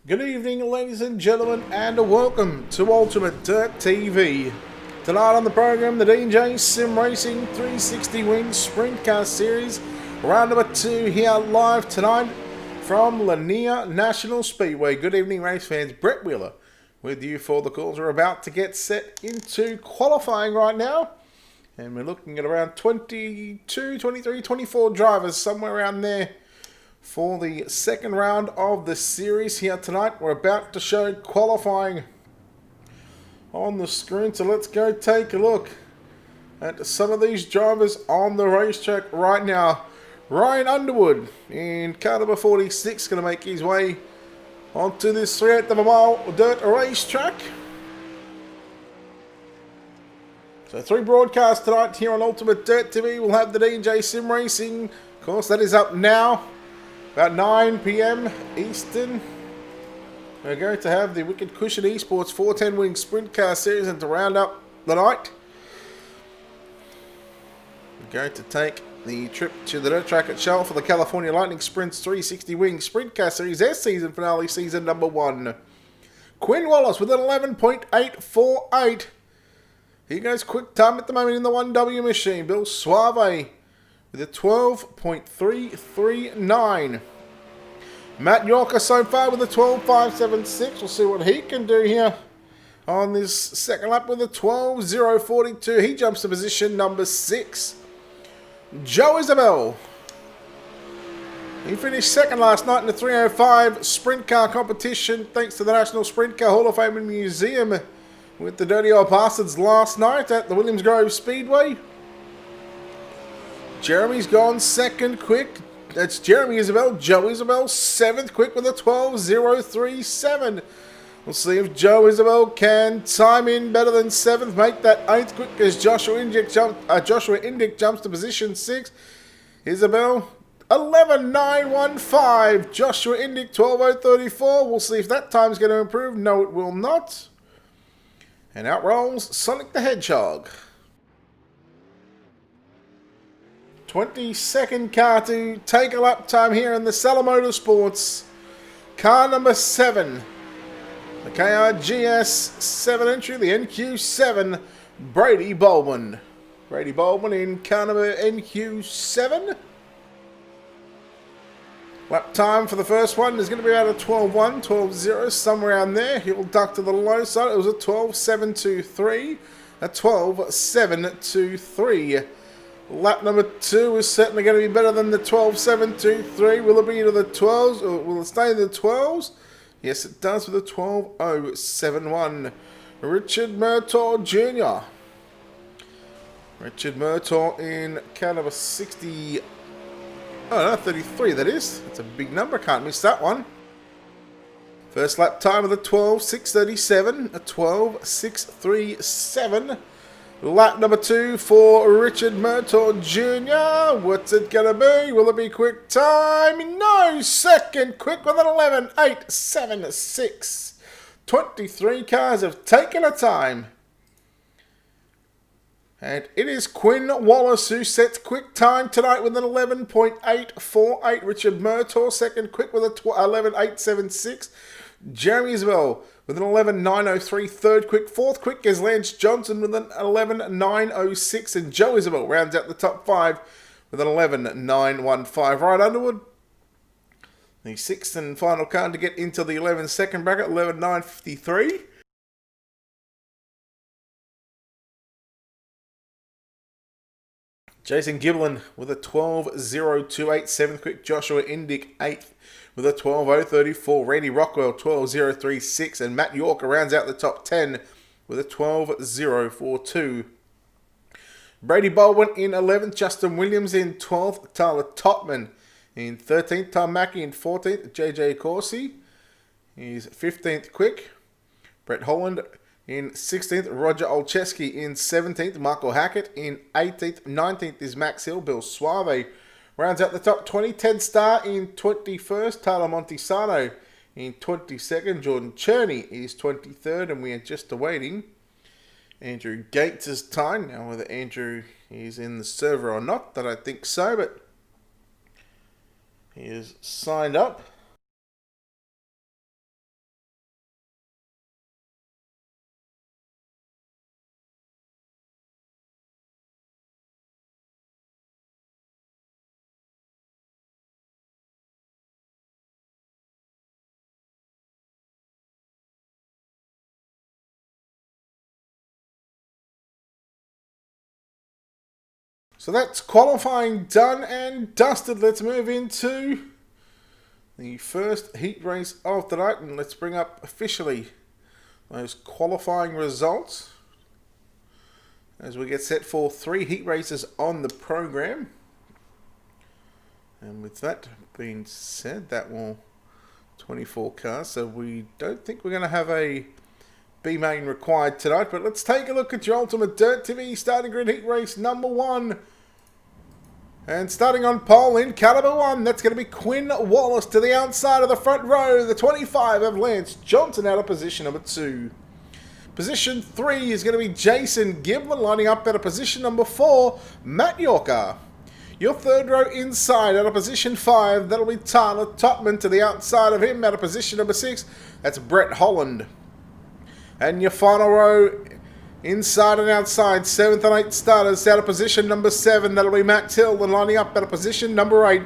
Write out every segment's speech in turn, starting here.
Good evening, ladies and gentlemen, and welcome to Ultimate Dirt TV. Tonight on the program, the DJ Sim Racing 360 Wing Sprint Car Series, round number 2 here live tonight from Lanier National Speedway. Good evening, race fans. Brett Wheeler with you for the calls. We're about to get set into qualifying right now, and we're looking at around 22, 23, 24 drivers, somewhere around there, for the second round of the series here tonight. We're about to show qualifying on the screen, so let's go take a look at some of these drivers on the racetrack right now. Ryan Underwood in car number 46 going to make his way onto this 3/8 of a mile dirt racetrack. So 3 broadcasts tonight here on Ultimate Dirt TV. We'll have the DJ Sim Racing. Of course, that is up now. About 9 p.m. Eastern, we're going to have the Wicked Cushion Esports 410 Wing Sprint Car Series, and to round up the night, we're going to take the trip to the dirt track at Shell for the California Lightning Sprints 360 Wing Sprint Car Series, their season finale, season number 1. Quinn Wallace with an 11.848. He goes quick time at the moment in the 1W machine. Bill Suave with a 12.339. Matt Yorker so far with a 12.576. We'll see what he can do here on this second lap with a 12.042. He jumps to position number 6. Joe Isabel. He finished second last night in the 305 sprint car competition, thanks to the National Sprint Car Hall of Fame and Museum with the Dirty Old Bastards last night at the Williams Grove Speedway. Jeremy's gone second quick. That's Jeremy Isabel. Joe Isabel 7th quick with a 12.037. We'll see if Joe Isabel can time in better than 7th, make that 8th quick as Joshua Indick jumps to position 6. Isabel 11.915. Joshua Indick 12.034. We'll see if that time's going to improve. No, it will not. And out rolls Sonic the Hedgehog. 22nd car to take a lap time here in the Salah Motorsports. Car number 7. The KRGS 7 entry, the NQ7, Brady Baldwin. Brady Baldwin in car number NQ7. Lap time for the first one is going to be about a 12.1, 12.0, somewhere around there. He'll duck to the low side. It was a 12.723, a 12.723. Lap number 2 is certainly going to be better than the 12.723. Will it be to the 12s, or will it stay in the 12s? Yes, it does with a 12.071. Richard Murtaugh Jr. Richard Murtaugh in car number 60. Oh no, 33 that is. That's a big number, can't miss that one. First lap time of the 12.637, a 12.637. Lap number 2 for Richard Murtaugh Jr. What's it going to be? Will it be quick time? No! Second quick with an 11.876. 23 cars have taken a time. And it is Quinn Wallace who sets quick time tonight with an 11.848. Richard Murtaugh second quick with a 11.876. Jeremy Isabel with an 11.903, third quick. Fourth quick is Lance Johnson with an 11.906. And Joe Isabel rounds out the top 5 with an 11.915. Right, Underwood, the 6th and final car to get into the 11-second bracket, 11.953. Jason Giblin with a 12.028, 7th quick. Joshua Indick 8th with a 12.034. Randy Rockwell 12.036. And Matt Yorker rounds out the top 10 with a 12.042. Brady Baldwin in 11th. Justin Williams in 12th. Tyler Totman in 13th. Tom Mackey in 14th. JJ Corsi is 15th quick. Brett Holland in 16th, Roger Olszewski in 17th, Michael Hackett in 18th, 19th is Max Hill, Bill Suave rounds out the top 20, Ted Starr in 21st, Tyler Montesano in 22nd, Jordan Cherney is 23rd, and we are just awaiting Andrew Gates' time. Now whether Andrew is in the server or not, I don't think so, but he is signed up. So that's qualifying done and dusted. Let's move into the first heat race of the night, and let's bring up officially those qualifying results as we get set for 3 heat races on the program. And with that being said, that will 24 cars, so we don't think we're going to have a B main required tonight, but let's take a look at your Ultimate Dirt TV starting grid heat race number 1. And starting on pole in caliber 1, that's going to be Quinn Wallace to the outside of the front row. The 25 of Lance Johnson out of position number 2. Position 3 is going to be Jason Giblin, lining up out of position number 4, Matt Yorker. Your third row inside out of position 5, that'll be Tyler Totman. To the outside of him out of position number 6, that's Brett Holland. And your final row inside and outside, 7th and 8th starters out of position number 7, that'll be Max Hill. And lining up out of position number 8,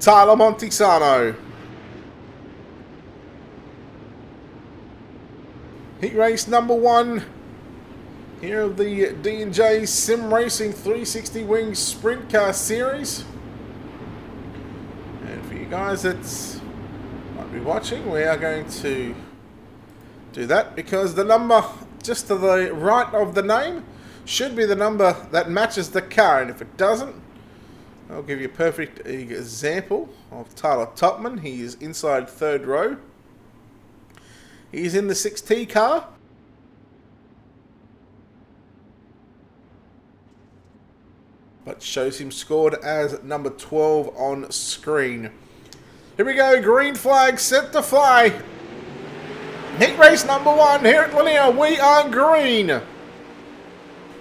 Tyler Montesano. Heat race number 1 here of the D&J Sim Racing 360 Wing Sprint Car Series. And for you guys that might be watching, we are going to do that because the number just to the right of the name should be the number that matches the car, and if it doesn't, I'll give you a perfect example of Tyler Topman. He is inside third row. He's in the 6T car. But shows him scored as number 12 on screen. Here we go, green flag set to fly. Heat race number 1 here at Lanier. We are green.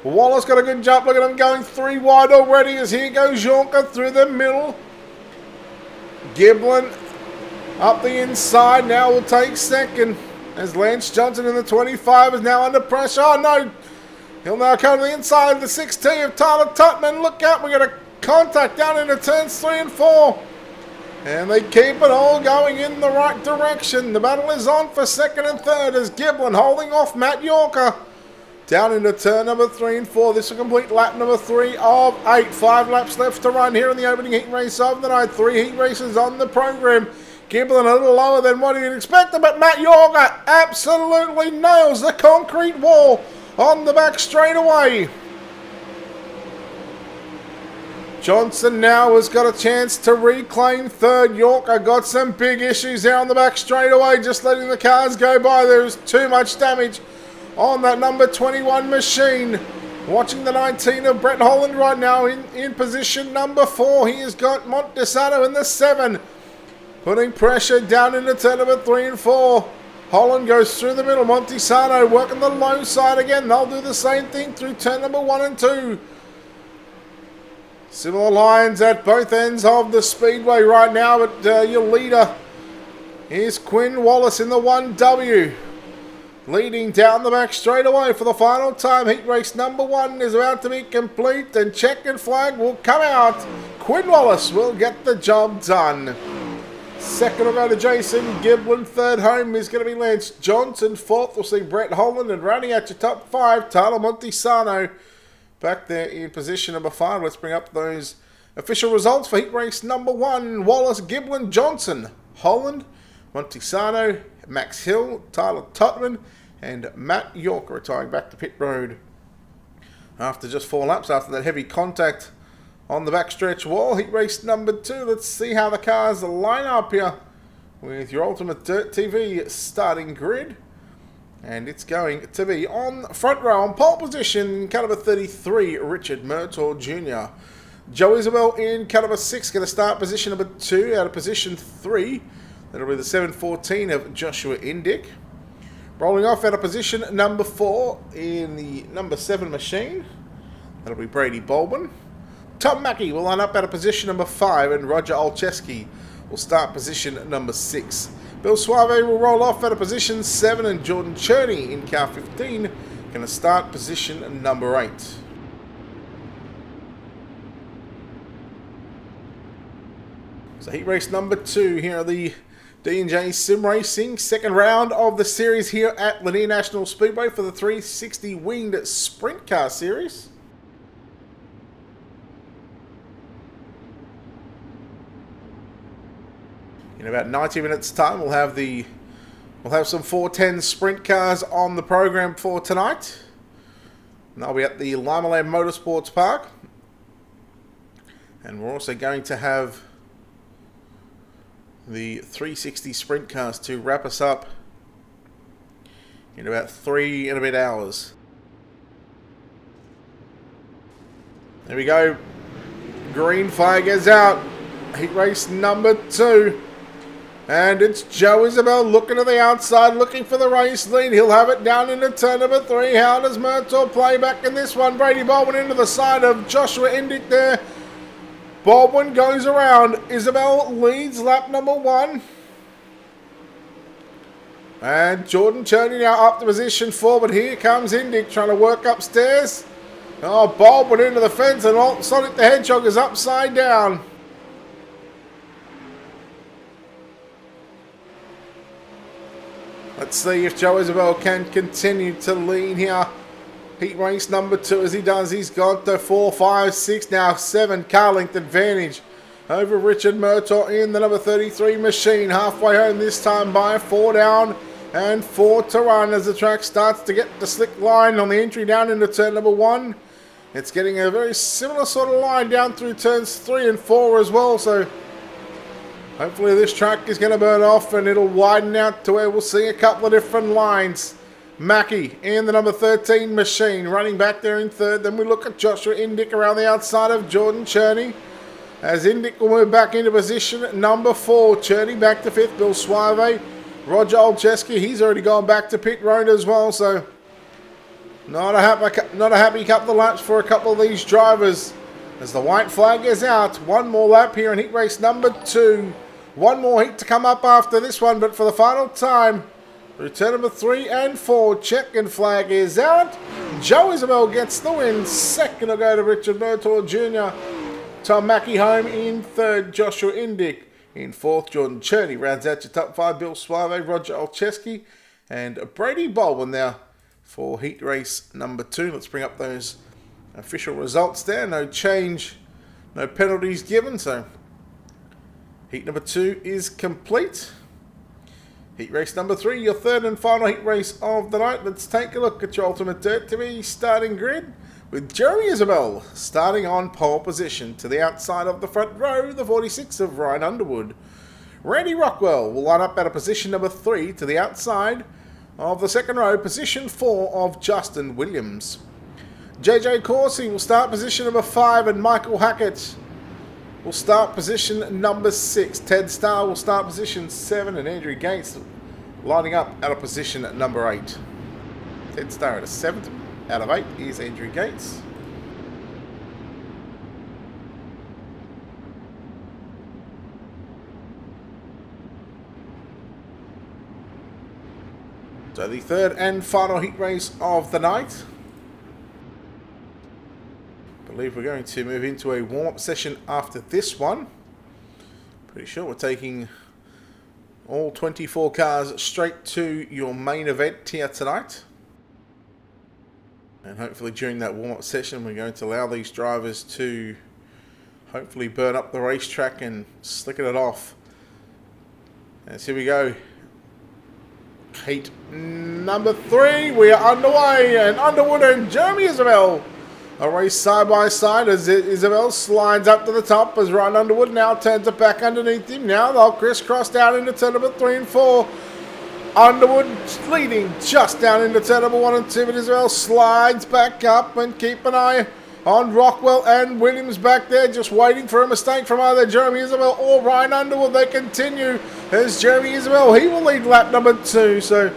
Wallace got a good jump. Look at him going 3 wide already as here goes Yorker through the middle. Giblin up the inside. Now will take second as Lance Johnson in the 25 is now under pressure. Oh no! He'll now come to the inside of the 6T of Tyler Tutman. Look out, we got a contact down into turns 3 and 4. And they keep it all going in the right direction. The battle is on for second and third as Giblin holding off Matt Yorker. Down into turn number 3 and 4. This will complete lap number 3 of 8. 5 laps left to run here in the opening heat race of the night. 3 heat races on the program. Giblin a little lower than what you'd expect, but Matt Yorker absolutely nails the concrete wall on the back straightaway. Johnson now has got a chance to reclaim third. Yorker got some big issues there on the back straightaway, just letting the cars go by. There's too much damage on that number 21 machine. Watching the 19 of Brett Holland right now in position number 4. He has got Montesano in the 7. Putting pressure down into turn number 3 and 4. Holland goes through the middle. Montesano working the low side again. They'll do the same thing through turn number 1 and 2. Similar lines at both ends of the speedway right now, but your leader is Quinn Wallace in the 1W. Leading down the back straightaway for the final time. Heat race number 1 is about to be complete and checkered flag will come out. Quinn Wallace will get the job done. Second will go to Jason Giblin. Third home is going to be Lance Johnson. Fourth we'll see Brett Holland, and rounding out your top 5, Tyler Montesano. Back there in position number 5. Let's bring up those official results for heat race number 1. Wallace, Giblin, Johnson, Holland, Montesano, Max Hill, Tyler Tutman, and Matt Yorker retiring back to pit road. After just 4 laps after that heavy contact on the backstretch wall. Heat race number 2. Let's see how the cars line up here with your Ultimate Dirt TV starting grid. And it's going to be on front row on pole position, caliber 33, Richard Murtaugh Jr. Joe Isabel in caliber 6, going to start position number 2 out of position 3. That'll be the 714 of Joshua Indick. Rolling off out of position number 4 in the number 7 machine. That'll be Brady Bolbin. Tom Mackey will line up out of position number 5, and Roger Olcheski will start position number 6. Bill Suave will roll off out of position 7, and Jordan Cherney in car 15 going to start position number 8. So heat race number 2 here are the D&J Sim Racing. Second round of the series here at Lanier National Speedway for the 360 Winged Sprint Car Series. In about 90 minutes time, we'll have some 410 sprint cars on the program for tonight. And they'll be at the Lanier Motorsports Park. And we're also going to have the 360 sprint cars to wrap us up in about 3 and a bit hours. There we go. Green flag is out. Heat race number 2. And it's Joe Isabel looking to the outside, looking for the race lead. He'll have it down into turn number 3. How does Murtaugh play back in this one? Brady Baldwin into the side of Joshua Indyk there. Baldwin goes around. Isabel leads lap number 1. And Jordan Cherney now up to position 4, but here comes Indyk trying to work upstairs. Oh, Baldwin into the fence, and Sonic the Hedgehog is upside down. Let's see if Joe Isabel can continue to lead here. Heat race number 2 as he does. He's got the 4, 5, 6, now 7 car length advantage over Richard Murtaugh in the number 33 machine. Halfway home this time by 4 down and 4 to run as the track starts to get the slick line on the entry down into turn number 1. It's getting a very similar sort of line down through turns 3 and 4 as well, so hopefully this track is going to burn off and it'll widen out to where we'll see a couple of different lines. Mackie in the number 13 machine running back there in 3rd. Then we look at Joshua Indyk around the outside of Jordan Cherney, as Indyk will move back into position number 4. Cherney back to 5th. Bill Suave. Roger Olszewski, he's already gone back to pit road as well, so not a happy couple of laps for a couple of these drivers as the white flag is out. One more lap here in heat race number 2. One more heat to come up after this one, but for the final time, return number 3 and 4, checkered flag is out. Joe Isabel gets the win. Second will go to Richard Murtaugh Jr. Tom Mackie home in 3rd. Joshua Indyk in 4th. Jordan Cherney rounds out your top 5. Bill Suave, Roger Olszewski, and Brady Baldwin now for heat race number 2. Let's bring up those official results there. No change, no penalties given, so heat number 2 is complete. Heat race number 3, your 3rd and final heat race of the night. Let's take a look at your Ultimate Dirt TV starting grid with Jeremy Isabel starting on pole position to the outside of the front row, the 46 of Ryan Underwood. Randy Rockwell will line up at a position number 3 to the outside of the second row, position 4 of Justin Williams. JJ Corsi will start position number 5, and Michael Hackett will start position number 6. Ted Starr will start position 7, and Andrew Gates lining up at a position at number 8. Ted Starr at a 7th out of 8 is Andrew Gates. So the 3rd and final heat race of the night. I believe we're going to move into a warm-up session after this one. Pretty sure we're taking all 24 cars straight to your main event here tonight. And hopefully during that warm-up session we're going to allow these drivers to hopefully burn up the racetrack and slicken it off. And so here we go. Heat number 3, we are underway, and Underwood and Jeremy Isabel a race side by side as Isabel slides up to the top as Ryan Underwood now turns it back underneath him. Now they'll crisscross down into turn number 3 and 4. Underwood leading just down into turn number 1 and 2, but Isabel slides back up, and keep an eye on Rockwell and Williams back there, just waiting for a mistake from either Jeremy Isabel or Ryan Underwood. They continue as Jeremy Isabel, he will lead lap number 2, so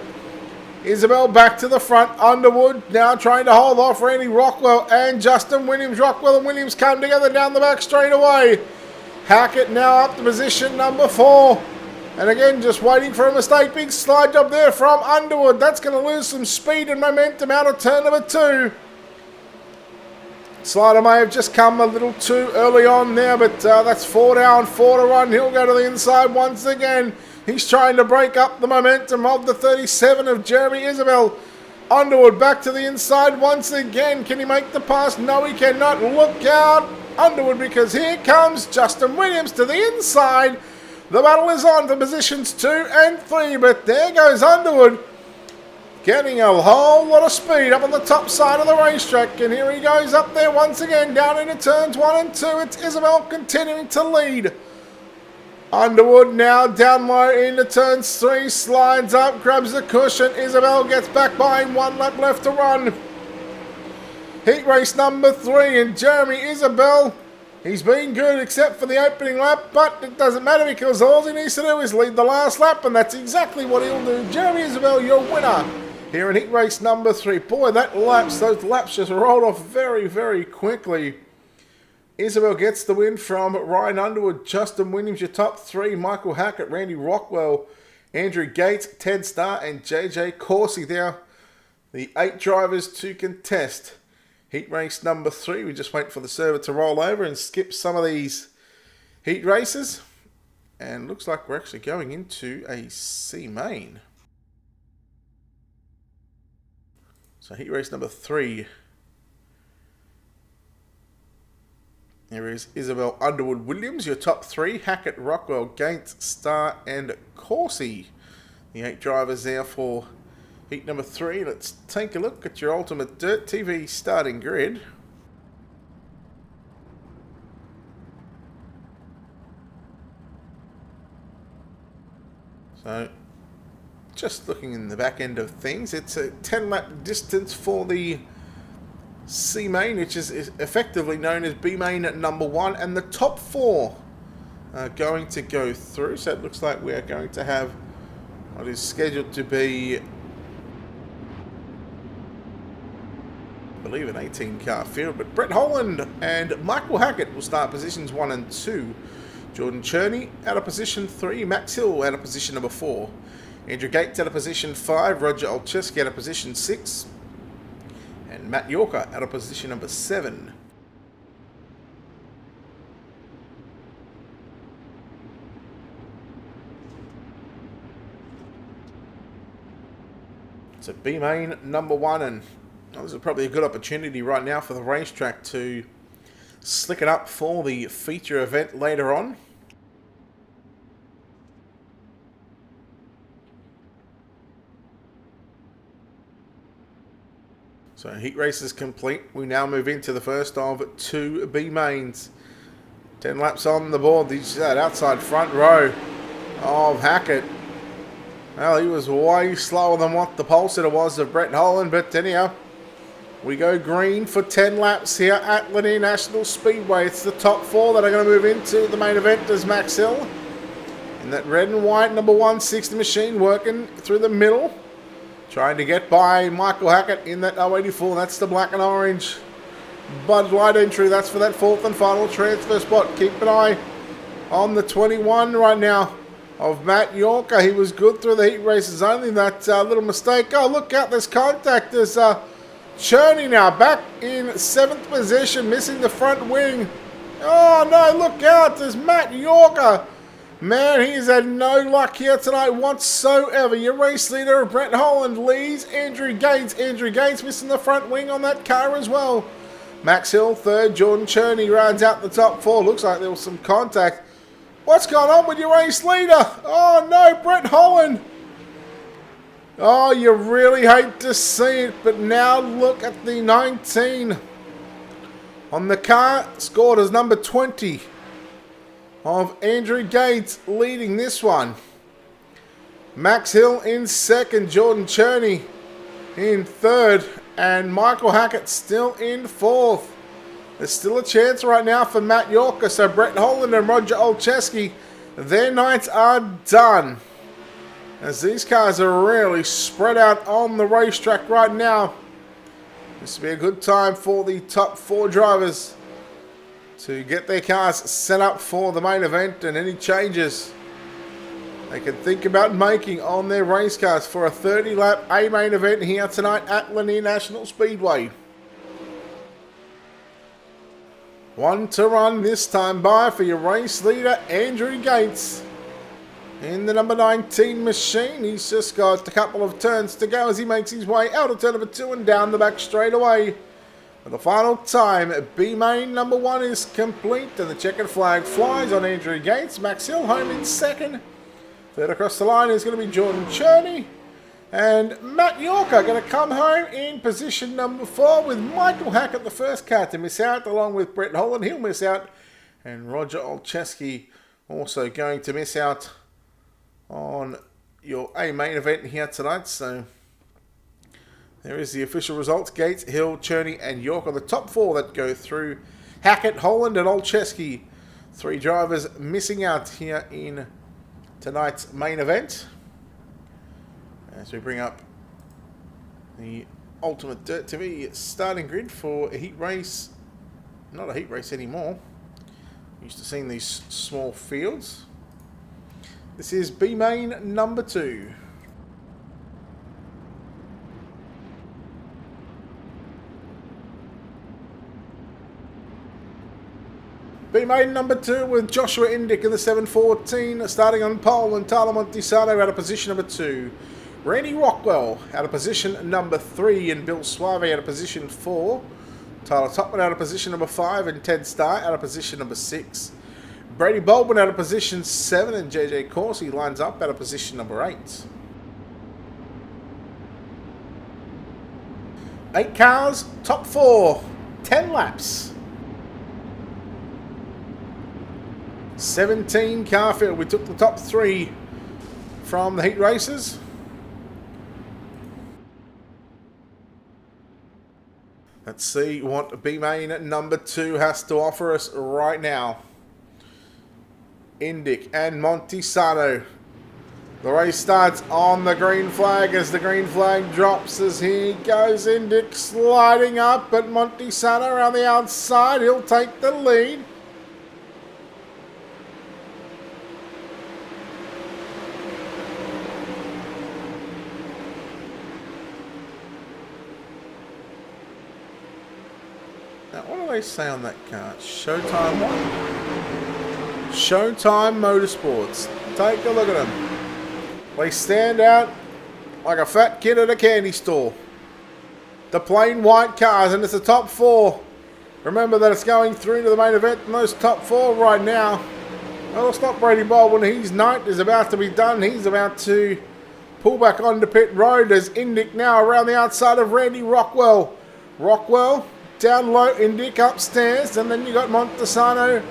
Isabel back to the front. Underwood now trying to hold off Randy Rockwell and Justin Williams. Rockwell and Williams come together down the back straight away. Hackett now up to position number 4. And again, just waiting for a mistake. Big slide job there from Underwood. That's going to lose some speed and momentum out of turn number 2. Slider may have just come a little too early on there, but that's 4 down, 4 to run. He'll go to the inside once again. He's trying to break up the momentum of the 37 of Jeremy Isabel. Underwood back to the inside once again. Can he make the pass? No, he cannot. Look out, Underwood, because here comes Justin Williams to the inside. The battle is on for positions 2 and 3, but there goes Underwood, getting a whole lot of speed up on the top side of the racetrack. And here he goes up there once again, down into turns 1 and 2. It's Isabel continuing to lead. Underwood now down low into turns 3, slides up, grabs the cushion. Isabel gets back by him, 1 lap left to run. Heat race number 3, and Jeremy Isabel, he's been good except for the opening lap, but it doesn't matter because all he needs to do is lead the last lap, and that's exactly what he'll do. Jeremy Isabel, your winner here in heat race number 3. Boy, those laps just rolled off very, very quickly. Isabel gets the win from Ryan Underwood, Justin Williams, your top 3, Michael Hackett, Randy Rockwell, Andrew Gates, Ted Starr, and JJ Corsi. There, the 8 drivers to contest heat race number 3. We just wait for the server to roll over and skip some of these heat races. And looks like we're actually going into a C main. So heat race number 3. There is Isabel Underwood Williams, your top 3, Hackett, Rockwell, Gates, Starr, and Corsi. The 8 drivers there for heat number 3. Let's take a look at your Ultimate Dirt TV starting grid. So, just looking in the back end of things, it's a 10-lap distance for the C main, which is effectively known as B main at number 1, and the top 4 are going to go through. So it looks like we are going to have what is scheduled to be, I believe, an 18-car field. But Brett Holland and Michael Hackett will start positions 1 and 2. Jordan Cherney out of position 3. Max Hill out of position number 4. Andrew Gates out of position 5. Roger Olszewski out of position 6. And Matt Yorker out of position number 7. So B main number 1, and this is probably a good opportunity right now for the racetrack to slick it up for the feature event later on. So heat race is complete. We now move into the first of 2 B mains. 10 laps on the board. That outside front row of Hackett. Well, he was way slower than what the pole sitter was of Brett Holland, but anyhow, we go green for 10 laps here at Lanier National Speedway. It's the top 4 that are going to move into the main event as Max Hill. In that red and white number 160 machine working through the middle. Trying to get by Michael Hackett in that 084. That's the black and orange Bud Light entry. That's for that 4th and final transfer spot. Keep an eye on the 21 right now of Matt Yorker. He was good through the heat races. Only that little mistake. Oh, look out. There's contact. There's Cherney now back in 7th position, missing the front wing. Oh, no. Look out. There's Matt Yorker. Man, he's had no luck here tonight whatsoever. Your race leader, Brett Holland, leads Andrew Gates. Andrew Gates missing the front wing on that car as well. Max Hill, 3rd. Jordan Cherney rounds out the top 4. Looks like there was some contact. What's going on with your race leader? Oh, no, Brett Holland. Oh, you really hate to see it, but now look at the 19 on the car, scored as number 20. Of Andrew Gates leading this one. Max Hill in 2nd, Jordan Cherney in 3rd, and Michael Hackett still in 4th. There's still a chance right now for Matt Yorker, so Brett Holland and Roger Olszewski, their nights are done. As these cars are really spread out on the racetrack right now. This will be a good time for the top 4 drivers to get their cars set up for the main event, and any changes they can think about making on their race cars for a 30-lap A main event here tonight at Lanier National Speedway. 1 to run this time by for your race leader, Andrew Gates. In the number 19 machine, he's just got a couple of turns to go as he makes his way out of turn number 2 and down the back straightaway. The final time, B main number 1 is complete, and the checkered flag flies on Andrew Gates. Max Hill home in second. Third across the line is going to be Jordan Cherney. And Matt Yorker going to come home in position number 4 with Michael Hackett, the first car to miss out, along with Brett Holland. He'll miss out. And Roger Olszewski also going to miss out on your A main event here tonight. So there is the official results. Gates, Hill, Cherney and York are the top 4 that go through. Hackett, Holland and Olszewski. 3 drivers missing out here in tonight's main event. As we bring up the Ultimate Dirt TV starting grid for a heat race. Not a heat race anymore. Used to seeing these small fields. This is B main number 2. B main number 2 with Joshua Indick in the 714, starting on pole, and Tyler Montesano out of position number 2. Randy Rockwell out of position number 3, and Bill Suave out of position 4. Tyler Topman out of position number 5, and Ted Starr out of position number 6. Brady Baldwin out of position 7, and JJ Corsi lines up out of position number 8. 8 cars, top 4, 10 laps. 17 car field. We took the top 3 from the heat races. Let's see what B main number 2 has to offer us right now. Indick and Montesano. The race starts on the green flag as the green flag drops as he goes. Indick sliding up, but Montesano around the outside. He'll take the lead. Now, what do they say on that car? Showtime what? Showtime Motorsports. Take a look at them. They stand out like a fat kid at a candy store. The plain white cars, and it's the top 4. Remember that it's going through to the main event, and those top 4 right now. Well, it's not Brady Baldwin. His night is about to be done. He's about to pull back onto pit road. There's Indick now around the outside of Randy Rockwell. Rockwell down low, Indick upstairs, and then you got Montesano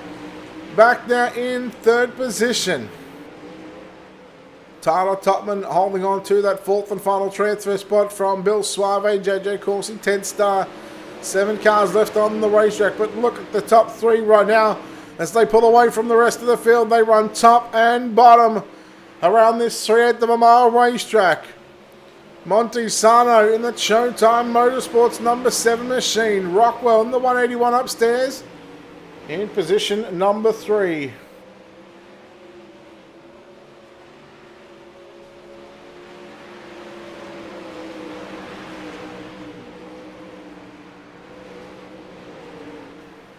back there in 3rd position. Tyler Topman holding on to that 4th and final transfer spot from Bill Suave, JJ Corsi, Ted Starr. 7 cars left on the racetrack, but look at the top 3 right now as they pull away from the rest of the field. They run top and bottom around this 3/8 of a mile racetrack. Montesano in the Showtime Motorsports number 7 machine. Rockwell in the 181 upstairs in position number 3.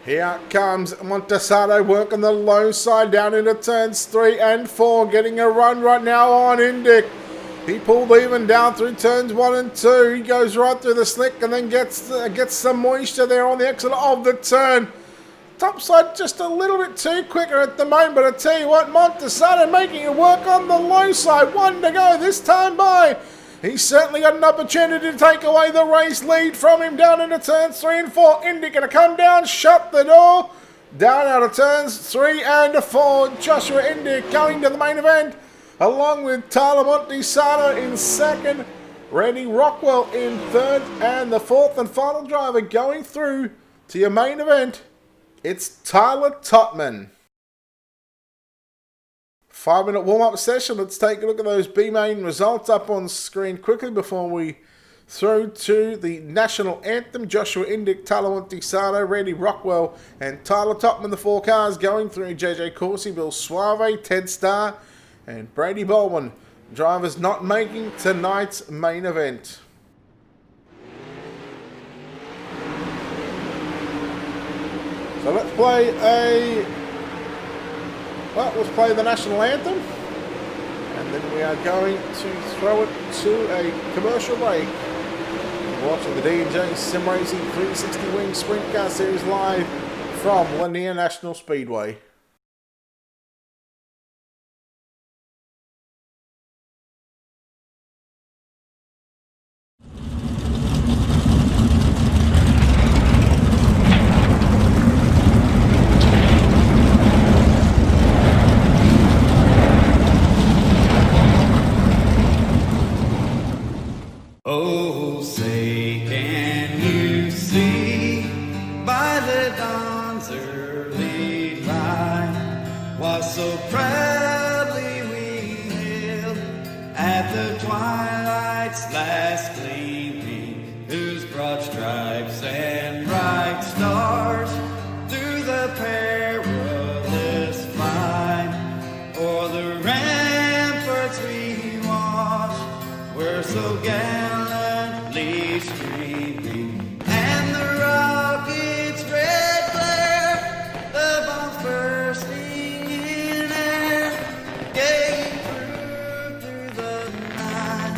Here comes Montesano working the low side down into turns 3 and 4. Getting a run right now on Indick. He pulled even down through turns 1 and 2. He goes right through the slick and then gets some moisture there on the exit of the turn. Topside just a little bit too quicker at the moment, but I tell you what, Montesano making it work on the low side. 1 to go this time by. He's certainly got an opportunity to take away the race lead from him down into turns 3 and 4. Indick going to come down, shut the door. Down out of turns 3 and 4. Joshua Indick going to the main event, along with Tyler Montesano in 2nd, Randy Rockwell in 3rd, and the 4th and final driver going through to your main event, it's Tyler Topman. 5-minute warm-up session. Let's take a look at those B-main results up on screen quickly before we throw to the national anthem. Joshua Indick, Tyler Montesano, Randy Rockwell, and Tyler Topman, the 4 cars going through. JJ Corsi, Bill Suave, Ted Starr, and Brady Baldwin. Drivers not making tonight's main event. So let's play let's play the national anthem, and then we are going to throw it to a commercial break. Watching the D&J Sim Racing 360 Wing Sprint Car Series live from Lanier National Speedway. Oh, say, can you see by the dawn's early light what so proudly we hailed at the twilight's last gleaming, whose broad stripes and bright stars through the perilous fight o'er the ramparts we watched were so gallantly streaming, and the rocket's red glare, the bombs bursting in air, gave proof through the night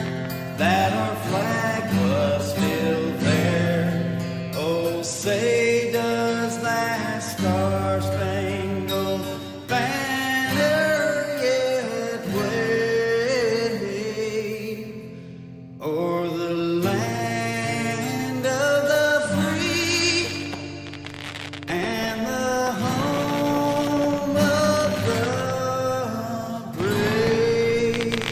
that our flag was still there. Oh, say does that star-spangled banner yet wave o'er the land of the free and the home of the brave.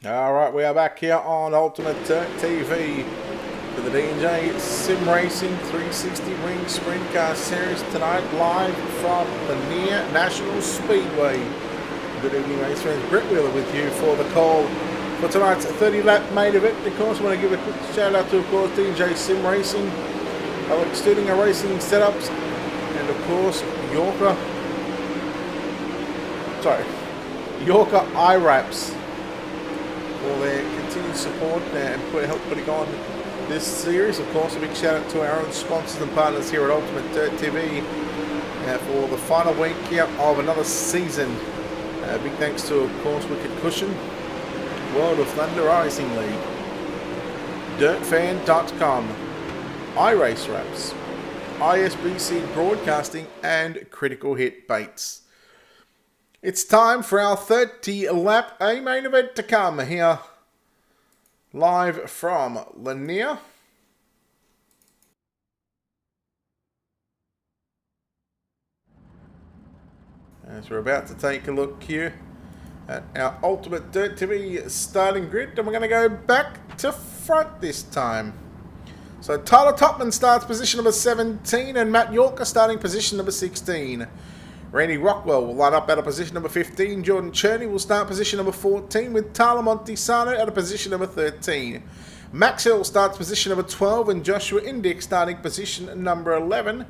Alright, we are back here on Ultimate TV for the D&J Sim Racing 360 Wing Sprint Car Series tonight, live from Lanier National Speedway. Good evening, race fans. Brett Wheeler with you for the call for tonight's 30-lap main event. Of course, I want to give a quick shout out to, of course, D&J Sim Racing, Alex Studinger Racing Setups, and of course, Yorker IRAPs. For their continued support and help putting on this series. Of course, a big shout out to our own sponsors and partners here at Ultimate Dirt TV for the final week here of another season. Big thanks to, of course, Wicked Cushion, World of Thunder Racing League, DirtFan.com, iRace Wraps, ISBC Broadcasting, and Critical Hit Baits. It's time for our 30-lap main event to come here, live from Lanier. As we're about to take a look here at our Ultimate Dirt TV starting grid, and we're going to go back to front this time. So Tyler Topman starts position number 17 and Matt Yorker starting position number 16. Randy Rockwell will line up out of position number 15. Jordan Cherney will start position number 14 with Tyler Montesano out of position number 13. Max Hill starts position number 12 and Joshua Indick starting position number 11.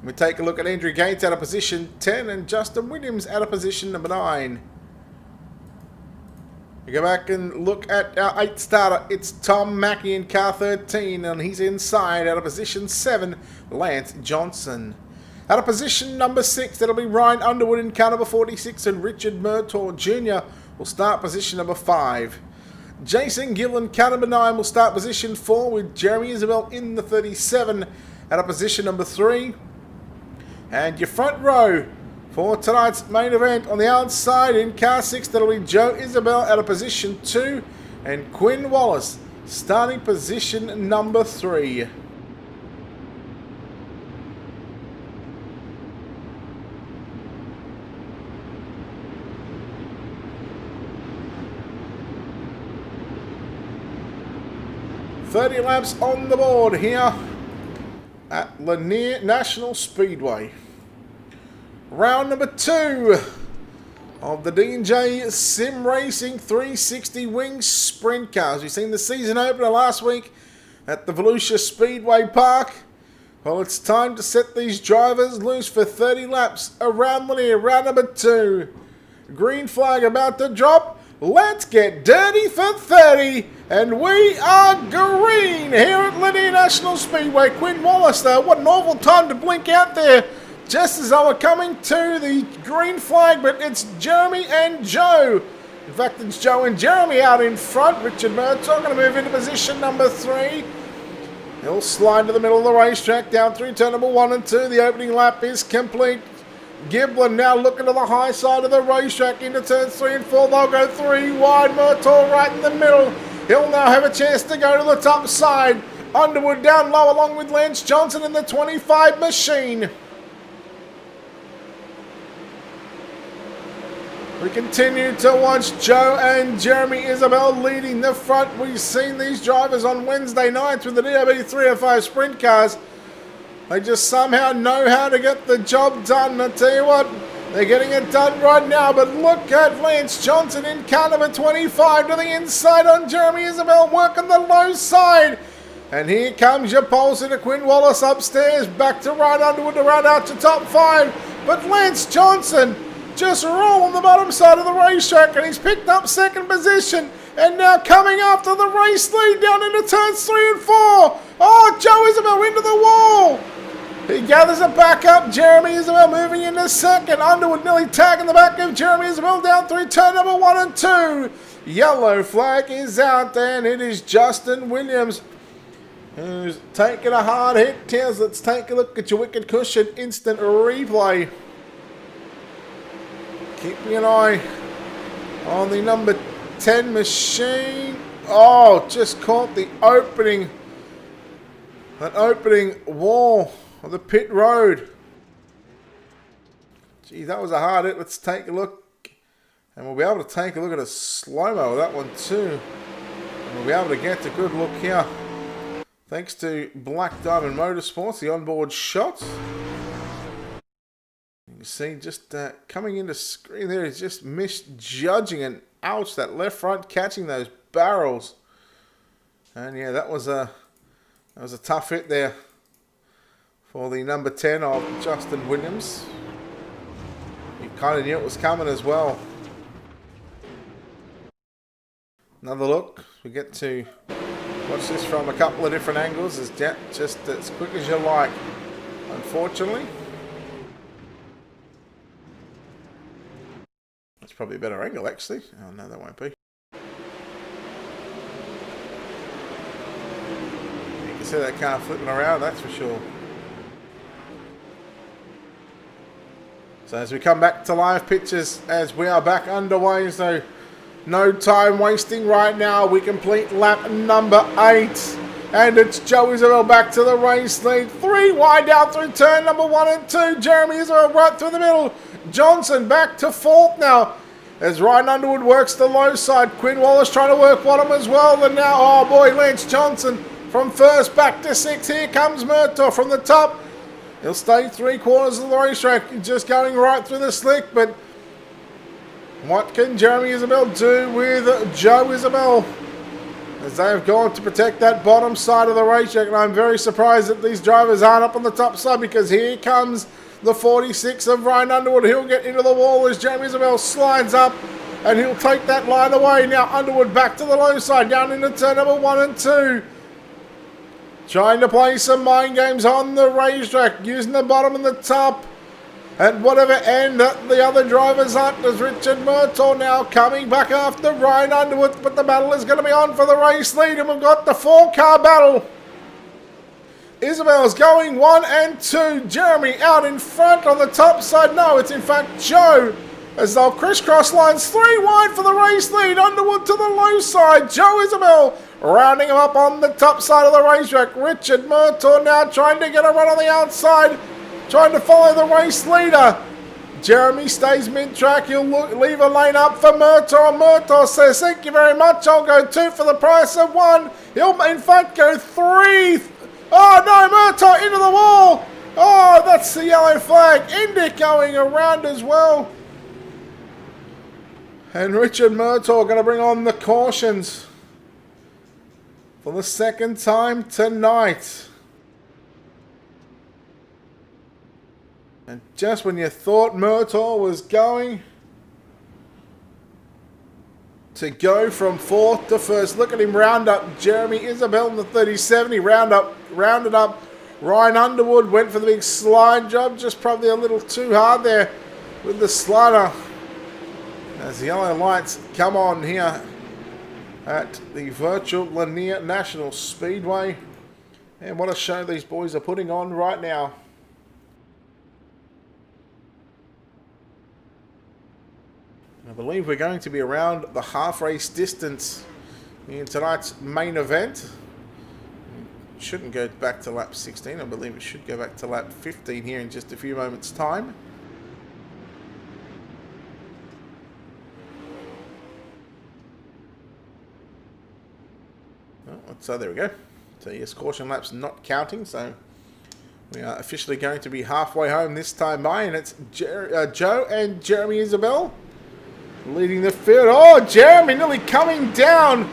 We take a look at Andrew Gates out of position 10 and Justin Williams out of position number 9. We go back and look at our 8th starter. It's Tom Mackey in car 13 and he's inside out of position 7, Lance Johnson. Out of position number 6, that'll be Ryan Underwood in car number 46 and Richard Murtaugh Jr. will start position number 5. Jason Gill in car number 9 will start position 4 with Jeremy Isabel in the 37 out of position number 3. And your front row for tonight's main event on the outside in car 6, that'll be Joe Isabel out of position 2 and Quinn Wallace starting position number 3. "30 laps on the board here at Lanier National Speedway. Round number 2 of the D&J Sim Racing 360 Wings Sprint Cars. We've seen the season opener last week at the Volusia Speedway Park. Well, it's time to set these drivers loose for 30 laps around Lanier. Round number 2. Green flag about to drop. Let's get dirty for 30. And we are green here at Lanier National Speedway. Quinn Wallace, though, what an awful time to blink out there just as they were coming to the green flag, but it's Jeremy and Joe. In fact, it's Joe and Jeremy out in front. Richard Murtaugh going to move into position number 3. He'll slide to the middle of the racetrack, down through turn number 1 and 2. The opening lap is complete. Giblin now looking to the high side of the racetrack into turns 3 and 4. They'll go 3 wide. Murtaugh right in the middle. He'll now have a chance to go to the top side. Underwood down low along with Lance Johnson in the 25 machine. We continue to watch Joe and Jeremy Isabel leading the front. We've seen these drivers on Wednesday nights with the DOB 305 Sprint Cars. They just somehow know how to get the job done. I tell you what, they're getting it done right now. But look at Lance Johnson in car number 25 to the inside on Jeremy Isabel, working the low side. And here comes your pulse to Quinn Wallace upstairs. Back to Ryan Underwood to round out to top 5. But Lance Johnson just rolling the bottom side of the racetrack, and he's picked up second position. And now coming after the race lead down into turns 3 and 4. Oh, Joe Isabel into the wall. He gathers it back up. Jeremy Isabel moving into second. Underwood nearly tagging the back of Jeremy Isabel down through turn number 1 and 2. Yellow flag is out, and it is Justin Williams who's taking a hard hit. Tails, let's take a look at your wicked cushion instant replay. Keeping an eye on the number 10 machine. Oh, just caught the opening wall of the pit road. Gee, that was a hard hit. Let's take a look. And we'll be able to take a look at a slow-mo of that one too. And we'll be able to get a good look here. Thanks to Black Diamond Motorsports, the onboard shot. You can see just coming into screen there, he's just misjudging, and ouch, that left front catching those barrels. And yeah, that was a tough hit there for the number 10 of Justin Williams. You kind of knew it was coming as well. Another look. We get to watch this from a couple of different angles. It's just as quick as you like, unfortunately. That's probably a better angle, actually. Oh, no, that won't be. You can see that car flipping around, that's for sure. So as we come back to live pictures, as we are back underway, so no time wasting right now. We complete lap number 8. And it's Joe Isabel back to the race lead. 3 wide out through turn number 1 and 2. Jeremy Isabel right through the middle. Johnson back to 4th now. As Ryan Underwood works the low side. Quinn Wallace trying to work bottom as well. And now, oh boy, Lance Johnson from first back to sixth. Here comes Murtaugh from the top. He'll stay 3/4 of the racetrack, just going right through the slick. But what can Jeremy Isabel do with Joe Isabel, as they have gone to protect that bottom side of the racetrack? And I'm very surprised that these drivers aren't up on the top side, because here comes the 46 of Ryan Underwood. He'll get into the wall as Jeremy Isabel slides up, and he'll take that line away. Now Underwood back to the low side, down into turn number 1 and 2. Trying to play some mind games on the racetrack, using the bottom and the top. At whatever end that the other drivers aren't, as Richard Murtaugh now coming back after Ryan Underwood. But the battle is going to be on for the race lead, and we've got the 4-car battle. Isabel's going 1 and 2. Jeremy out in front on the top side. No, it's in fact Joe, as they'll crisscross lines 3 wide for the race lead. Underwood to the low side. Joe Isabel rounding him up on the top side of the racetrack. Richard Murtaugh now trying to get a run on the outside, trying to follow the race leader. Jeremy stays mid-track. He'll leave a lane up for Murtaugh. Murtaugh says, "Thank you very much. I'll go 2 for the price of 1. He'll in fact go 3. Oh no, Murtaugh into the wall. Oh, that's the yellow flag. Indy going around as well. And Richard Murtaugh going to bring on the cautions for the second time tonight. And just when you thought Murtaugh was going to go from 4th to 1st, look at him round up Jeremy Isabel in the 37. He rounded up Ryan Underwood, went for the big slide job, just probably a little too hard there with the slider. As the yellow lights come on here at the virtual Lanier National Speedway. And what a show these boys are putting on right now. I believe we're going to be around the half race distance in tonight's main event. It shouldn't go back to lap 16. I believe it should go back to lap 15 here in just a few moments' time. So there we go. So yes, caution laps not counting. So we are officially going to be halfway home this time by, and it's Joe and Jeremy Isabel leading the field. Oh, Jeremy nearly coming down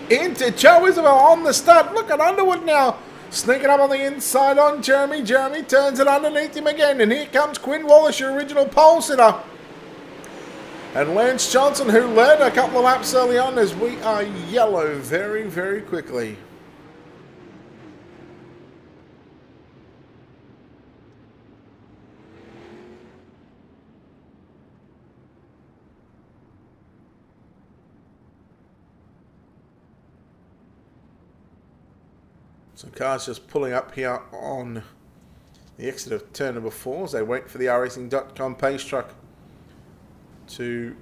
into Joe Isabel on the start. Look at Underwood now sneaking up on the inside on Jeremy. Jeremy turns it underneath him again, and here comes Quinn Wallace, your original pole sitter. And Lance Johnson, who led a couple of laps early on, as we are yellow very, very quickly. So cars just pulling up here on the exit of turn number 4 as they wait for the iRacing.com pace truck to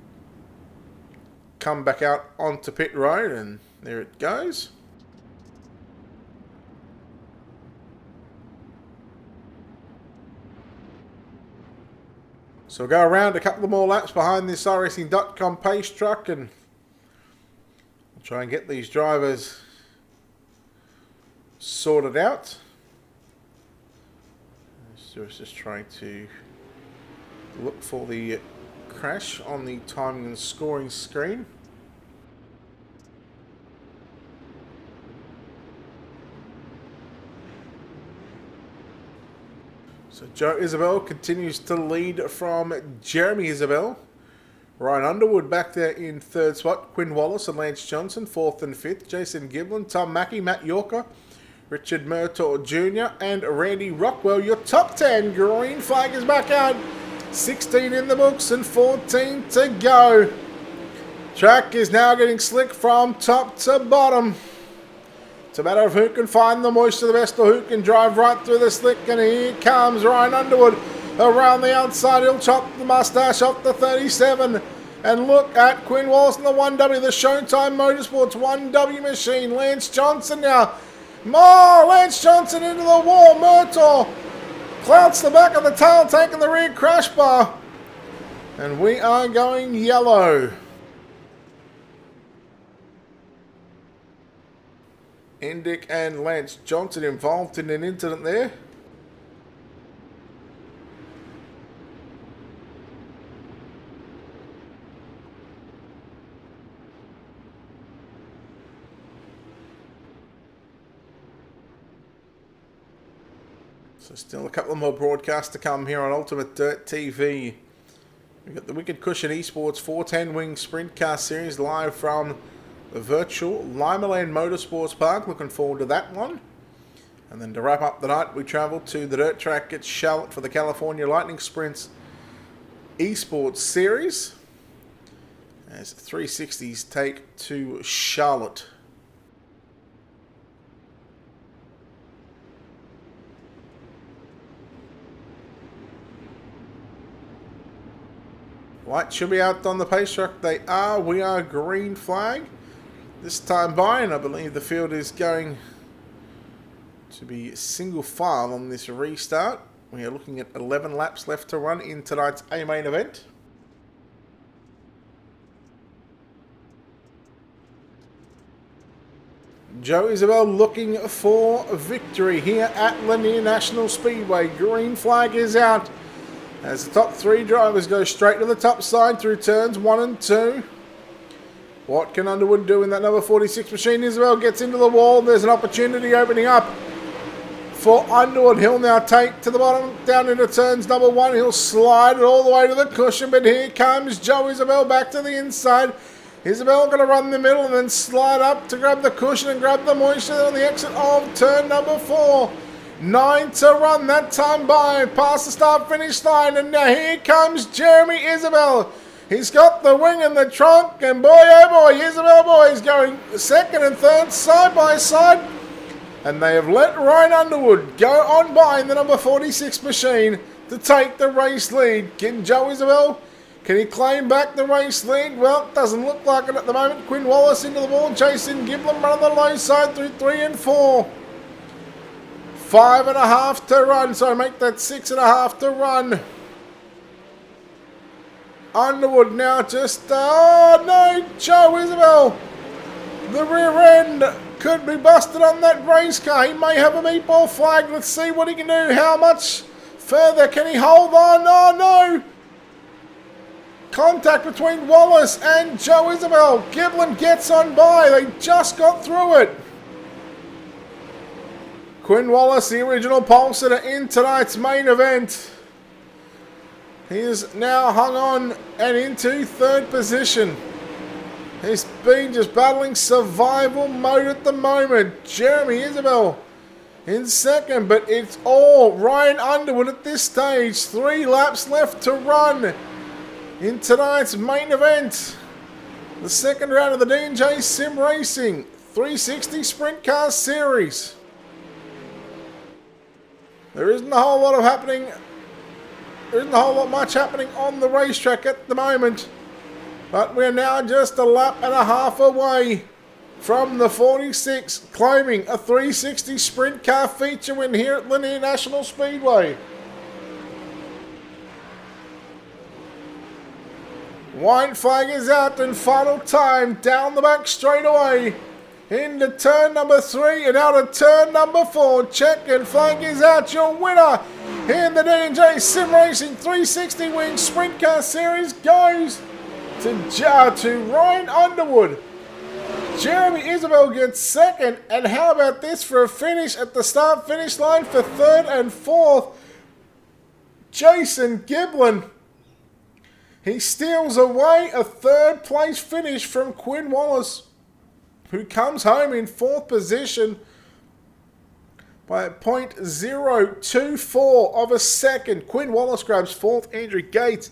come back out onto pit road, and there it goes. So we'll go around a couple of more laps behind this iRacing.com pace truck, and we'll try and get these drivers sorted out. Stuart's just trying to look for the crash on the timing and scoring screen. So Joe Isabel continues to lead from Jeremy Isabel. Ryan Underwood back there in 3rd spot. Quinn Wallace and Lance Johnson 4th and 5th. Jason Giblin, Tom Mackey, Matt Yorker, Richard Murtaugh Jr. and Randy Rockwell. Your top 10. Green flag is back out. 16 in the books and 14 to go. Track is now getting slick from top to bottom. It's a matter of who can find the moisture the best, or who can drive right through the slick. And here comes Ryan Underwood around the outside. He'll chop the mustache off the 37. And look at Quinn Wallace in the 1W, the Showtime Motorsports 1W machine. Lance Johnson now. More Lance Johnson into the wall. Murtaugh clouts the back of the tail, taking the rear crash bar. And we are going yellow. Indyk and Lance Johnson involved in an incident there. So still a couple more broadcasts to come here on Ultimate Dirt TV. We've got the Wicked Cushion Esports 410 Wing Sprint Car Series live from the virtual Limerland Motorsports Park. Looking forward to that one. And then to wrap up the night, we travel to the dirt track at Charlotte for the California Lightning Sprints Esports Series, as 360s take to Charlotte. Lights should be out on the pace track. They are. We are green flag this time by, and I believe the field is going to be single file on this restart. We are looking at 11 laps left to run in tonight's A-main event. Joe Isabel looking for victory here at Lanier National Speedway. Green flag is out as the top three drivers go straight to the top side through turns 1 and 2. What can Underwood do in that number 46 machine? Isabel gets into the wall. There's an opportunity opening up for Underwood. He'll now take to the bottom, down into turns number 1. He'll slide it all the way to the cushion, but here comes Joe Isabel back to the inside. Isabel going to run the middle and then slide up to grab the cushion and grab the moisture on the exit of turn number 4. 9 to run that time by, past the start-finish line, and now here comes Jeremy Isabel. He's got the wing and the trunk, and boy oh boy, Isabel boy is going second and third side by side, and they have let Ryan Underwood go on by in the number 46 machine to take the race lead. Can Joe Isabel, can he claim back the race lead? Well, it doesn't look like it at the moment. Quinn Wallace into the wall, Jason Giblin running the low side through 3 and 4. 5.5 to run, so make that 6.5 to run. Underwood now just, oh no, Joe Isabel. The rear end could be busted on that race car. He may have a meatball flag. Let's see what he can do. How much further can he hold on? Oh no. Contact between Wallace and Joe Isabel. Giblin gets on by. They just got through it. Quinn Wallace, the original pole sitter in tonight's main event. He is now hung on and into third position. He's been just battling survival mode at the moment. Jeremy Isabel in second, but it's all Ryan Underwood at this stage. 3 laps left to run in tonight's main event. The second round of the D&J Sim Racing 360 Sprint Car Series. There isn't a whole lot much happening on the racetrack at the moment. But we're now just a lap and a half away from the 46 claiming a 360 Sprint Car feature win here at Lanier National Speedway. White flag is out and final time down the back straightaway. Into turn number 3 and out of turn number 4. Check and flag is out. Your winner in the D&J Sim Racing 360 Wing Sprint Car Series goes to Ryan Underwood. Jeremy Isabel gets second. And how about this for a finish at the start-finish line for third and fourth? Jason Giblin. He steals away a third place finish from Quinn Wallace, who comes home in fourth position by 0.024 of a second. Quinn Wallace grabs fourth. Andrew Gates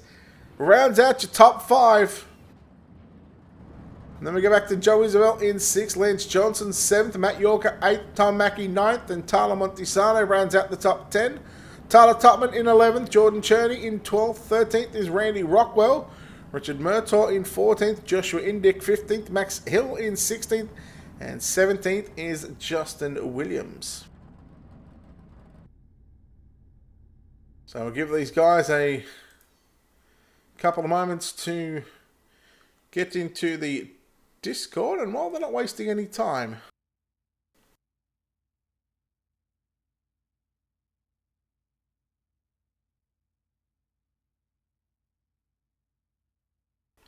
rounds out your top 5. And then we go back to Joe Isabel in 6th, Lance Johnson 7th, Matt Yorker 8th, Tom Mackey 9th, and Tyler Montesano rounds out the top 10. Tyler Tupman in 11th, Jordan Cherney in 12th, 13th is Randy Rockwell, Richard Murtaugh in 14th, Joshua Indyk 15th, Max Hill in 16th, and 17th is Justin Williams. So I'll give these guys a couple of moments to get into the Discord, and while they're not wasting any time,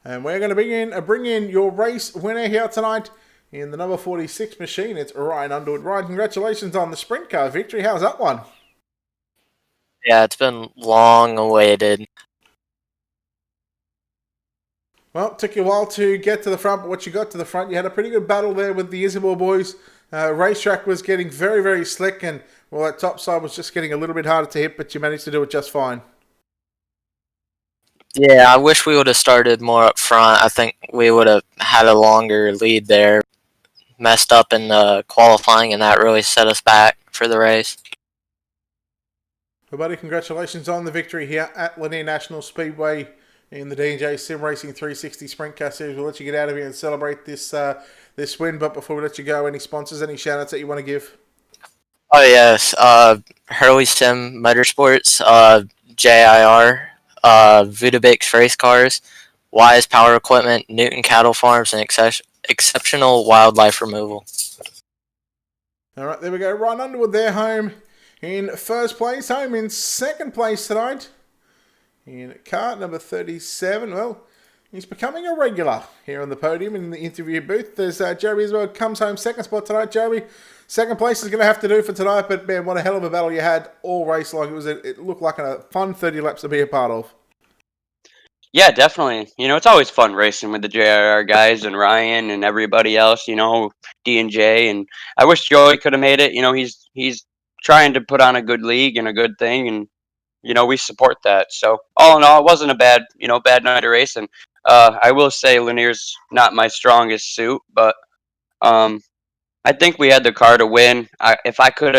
And we're going to bring in your race winner here tonight in the number 46 machine. It's Ryan Underwood. Ryan, congratulations on the sprint car victory. How's that one? Yeah, it's been long awaited. Well, it took you a while to get to the front, but once you got to the front, you had a pretty good battle there with the Isabel boys. Racetrack was getting very, very slick, and well, that top side was just getting a little bit harder to hit, but you managed to do it just fine. Yeah, I wish we would have started more up front. I think we would have had a longer lead there. Messed up in the qualifying, and that really set us back for the race. Well, buddy, congratulations on the victory here at Lanier National Speedway in the D&J Sim Racing 360 Sprint Car Series. We'll let you get out of here and celebrate this win, but before we let you go, any sponsors, any shout-outs that you want to give? Oh, yes. Hurley Sim Motorsports, JIR, Vudabix Race Cars, Wise Power Equipment, Newton Cattle Farms, and Exceptional Wildlife Removal. All right, there we go. Ryan Underwood there, home in first place, home in second place tonight. In car number 37, well, he's becoming a regular here on the podium in the interview booth. There's Jeremy as well, comes home second spot tonight. Jeremy, second place is going to have to do for tonight, but man, what a hell of a battle you had all race long. It looked like a fun 30 laps to be a part of. Yeah, definitely. It's always fun racing with the JRR guys and Ryan and everybody else, D&J. And I wish Joey could have made it. He's trying to put on a good league and a good thing. And, we support that. So all in all, it wasn't a bad night of racing. I will say Lanier's not my strongest suit, but I think we had the car to win. If I could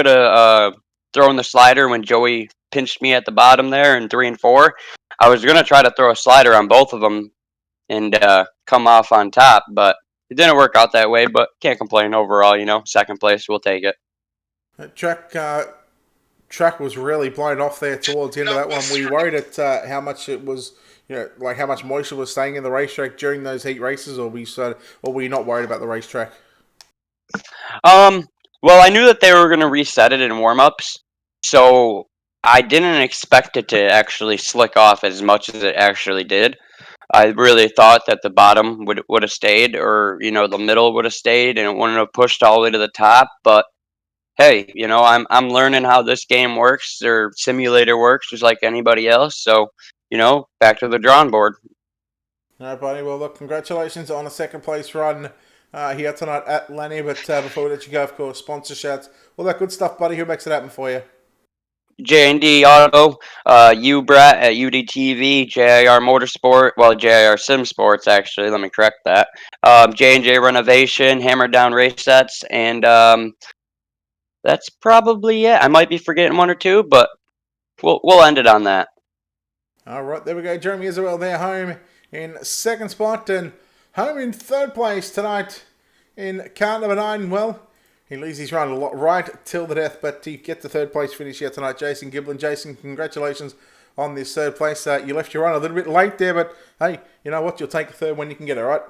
have thrown the slider when Joey pinched me at the bottom there in 3 and 4, I was gonna try to throw a slider on both of them and come off on top, but it didn't work out that way. But can't complain overall. Second place, we'll take it. Track was really blown off there towards the end of that one. Were you worried at how much it was, like how much moisture was staying in the racetrack during those heat races, or were you not worried about the racetrack? Well, I knew that they were going to reset it in warm-ups, so I didn't expect it to actually slick off as much as it actually did. I really thought that the bottom would have stayed, or the middle would have stayed, and it wouldn't have pushed all the way to the top. But hey, I'm learning how this game works, or simulator works, just like anybody else. So back to the drawing board. All right, buddy. Well, look, congratulations on a second place run here tonight at Lanier. But before we let you go, of course, sponsor shouts, all that good stuff, buddy. Who makes it happen for you? J&D Auto, Brat at UDTV, JIR Motorsport, well, JIR Sim Sports, actually, let me correct that. J&J Renovation, Hammer Down Race Sets, and that's probably it. I might be forgetting one or two, but we'll end it on that. All right, there we go. Jeremy Isabel there, home in second spot, and home in third place tonight in car number 9. Well, he leads his run a lot right till the death, but he gets the third place finish here tonight. Jason Giblin. Jason, congratulations on this third place. You left your run a little bit late there, but hey, you know what? You'll take a third when you can get it, right?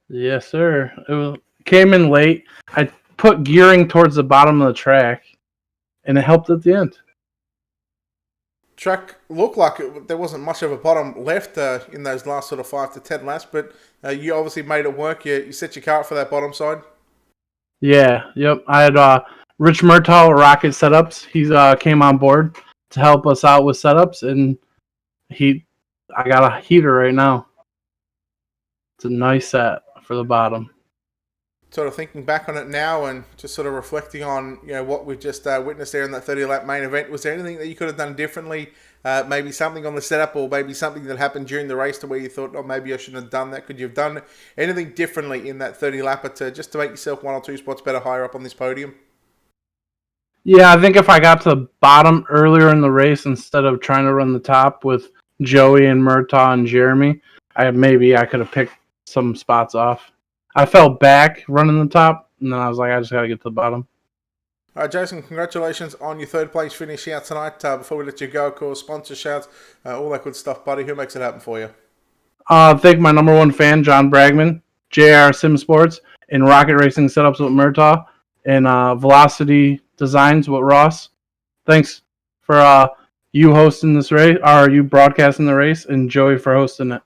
Yes, sir. Came in late. I put gearing towards the bottom of the track, and it helped at the end. Track looked like there wasn't much of a bottom left in those last sort of 5 to 10 laps, but you obviously made it work. You set your car up for that bottom side. Yeah, yep. I had Rich Murtaugh, Rocket Setups. He came on board to help us out with setups, and I got a heater right now. It's a nice set for the bottom. Sort of thinking back on it now and just sort of reflecting on what we've just witnessed there in that 30-lap main event, was there anything that you could have done differently? Maybe something on the setup, or maybe something that happened during the race to where you thought, oh, maybe I shouldn't have done that? Could you have done anything differently in that 30-lapper just to make yourself 1 or 2 spots better higher up on this podium? Yeah, I think if I got to the bottom earlier in the race instead of trying to run the top with Joey and Murtaugh and Jeremy, I could have picked some spots off. I fell back running the top, and then I was like, I just got to get to the bottom. All right, Jason, congratulations on your third place finish here tonight. Before we let you go, of course, sponsor shouts, all that good stuff, buddy. Who makes it happen for you? Thank my number 1 fan, John Bragman, JR Sim Sports, and Rocket Racing Setups with Murtaugh, and Velocity Designs with Ross. Thanks for you hosting this race, or you broadcasting the race, and Joey for hosting it.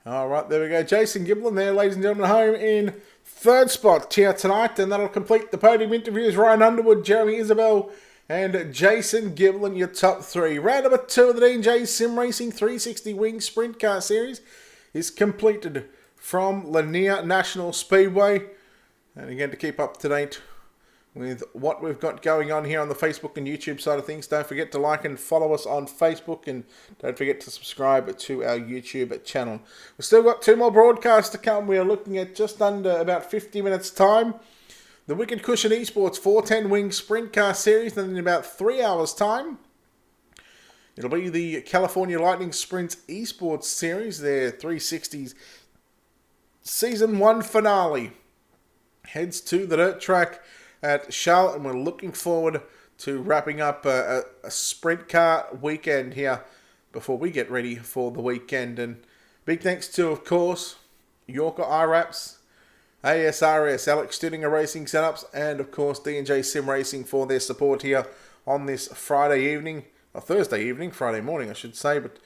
All right, there we go. Jason Giblin there, ladies and gentlemen, home in third spot here tonight. And that'll complete the podium interviews. Ryan Underwood, Jeremy Isabel, and Jason Giblin, your top three. Round number 2 of the D&J Sim Racing 360 Wing Sprint Car Series is completed from Lanier National Speedway. And again, to keep up to date with what we've got going on here on the Facebook and YouTube side of things, don't forget to like and follow us on Facebook, and don't forget to subscribe to our YouTube channel. We've still got 2 more broadcasts to come. We are looking at just under about 50 minutes time. The Wicked Cushion Esports 410 Wing Sprint Car Series, then in about 3 hours time, it'll be the California Lightning Sprints Esports Series, their 360s Season 1 finale. Heads to the dirt track at Charlotte, and we're looking forward to wrapping up a sprint car weekend here before we get ready for the weekend. And big thanks to, of course, Yorker iWraps, ASRS, Alex Studinger Racing Setups, and of course D&J Sim Racing for their support here on this Friday evening, or Thursday evening, Friday morning I should say. But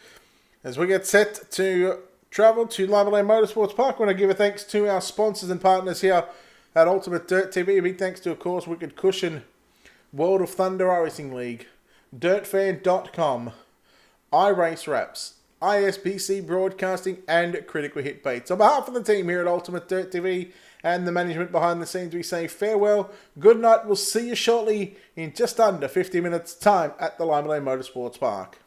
as we get set to travel to Lanier Motorsports Park, I want to give a thanks to our sponsors and partners here at Ultimate Dirt TV. A big thanks to, of course, Wicked Cushion, World of Thunder Racing League, DirtFan.com, iRace Wraps, ISBC Broadcasting, and Critical Hit Baits. On behalf of the team here at Ultimate Dirt TV and the management behind the scenes, we say farewell, good night. We'll see you shortly in just under 50 minutes time at the Lanier Motorsports Park.